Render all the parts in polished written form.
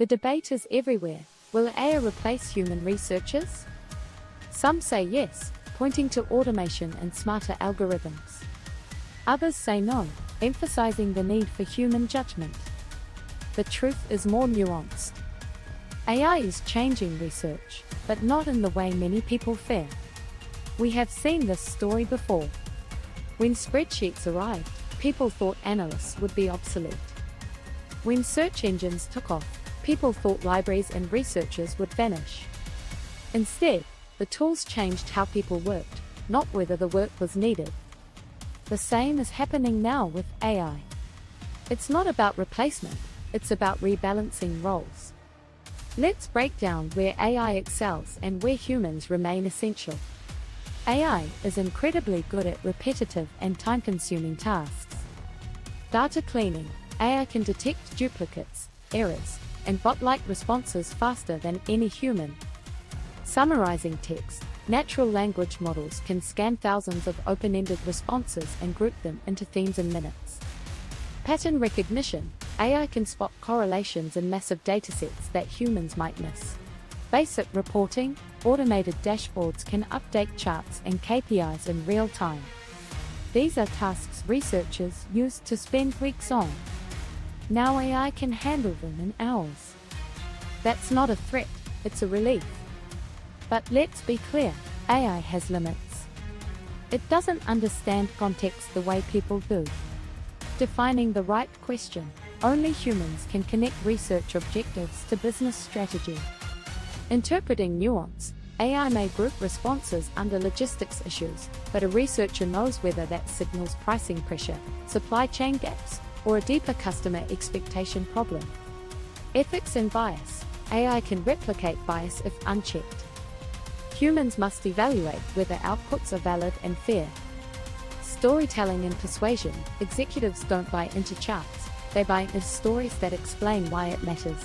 The debate is everywhere. Will AI replace human researchers? Some say yes, pointing to automation and smarter algorithms. Others say no, emphasizing the need for human judgment. The truth is more nuanced. AI is changing research, but not in the way many people fear. We have seen this story before. When spreadsheets arrived, people thought analysts would be obsolete. When search engines took off, people thought libraries and researchers would vanish. Instead, the tools changed how people worked, not whether the work was needed. The same is happening now with AI. It's not about replacement, it's about rebalancing roles. Let's break down where AI excels and where humans remain essential. AI is incredibly good at repetitive and time-consuming tasks. Data cleaning. AI can detect duplicates, errors, and bot-like responses faster than any human. Summarizing text. Natural language models can scan thousands of open-ended responses and group them into themes in minutes. Pattern recognition. AI can spot correlations in massive datasets that humans might miss. Basic reporting. Automated dashboards can update charts and KPIs in real time. These are tasks researchers used to spend weeks on. Now AI can handle them in hours. That's not a threat, it's a relief. But let's be clear, AI has limits. It doesn't understand context the way people do. Defining the right question. Only humans can connect research objectives to business strategy. Interpreting nuance. AI may group responses under logistics issues, but a researcher knows whether that signals pricing pressure, supply chain gaps, or a deeper customer expectation problem. Ethics and bias. AI can replicate bias if unchecked. Humans must evaluate whether outputs are valid and fair. Storytelling and persuasion. Executives don't buy into charts, they buy into stories that explain why it matters.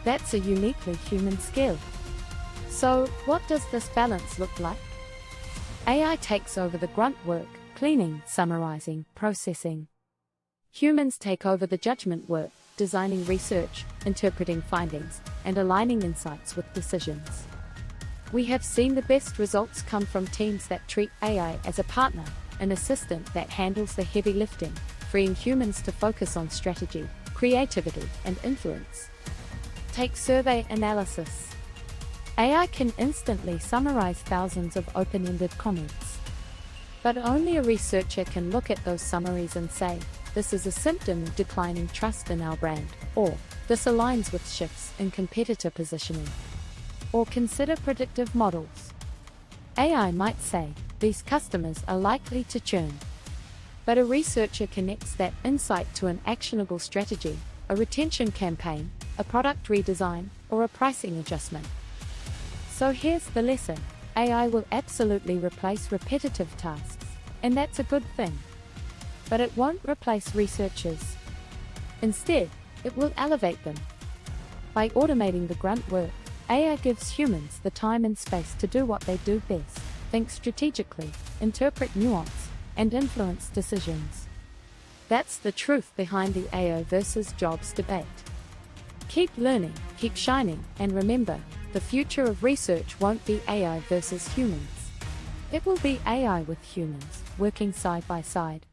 That's a uniquely human skill. So, what does this balance look like? AI takes over the grunt work, cleaning, summarizing, processing. Humans take over the judgment work, designing research, interpreting findings, and aligning insights with decisions. We have seen the best results come from teams that treat AI as a partner, an assistant that handles the heavy lifting, freeing humans to focus on strategy, creativity, and influence. Take survey analysis. AI can instantly summarize thousands of open-ended comments. But only a researcher can look at those summaries and say, this is a symptom of declining trust in our brand, or this aligns with shifts in competitor positioning. Or consider predictive models. AI might say, these customers are likely to churn. But a researcher connects that insight to an actionable strategy, a retention campaign, a product redesign, or a pricing adjustment. So here's the lesson. AI will absolutely replace repetitive tasks, and that's a good thing. But it won't replace researchers. Instead, it will elevate them. By automating the grunt work, AI gives humans the time and space to do what they do best: think strategically, interpret nuance, and influence decisions. That's the truth behind the AI versus jobs debate. Keep learning, keep shining, and remember, the future of research won't be AI versus humans. It will be AI with humans, working side by side.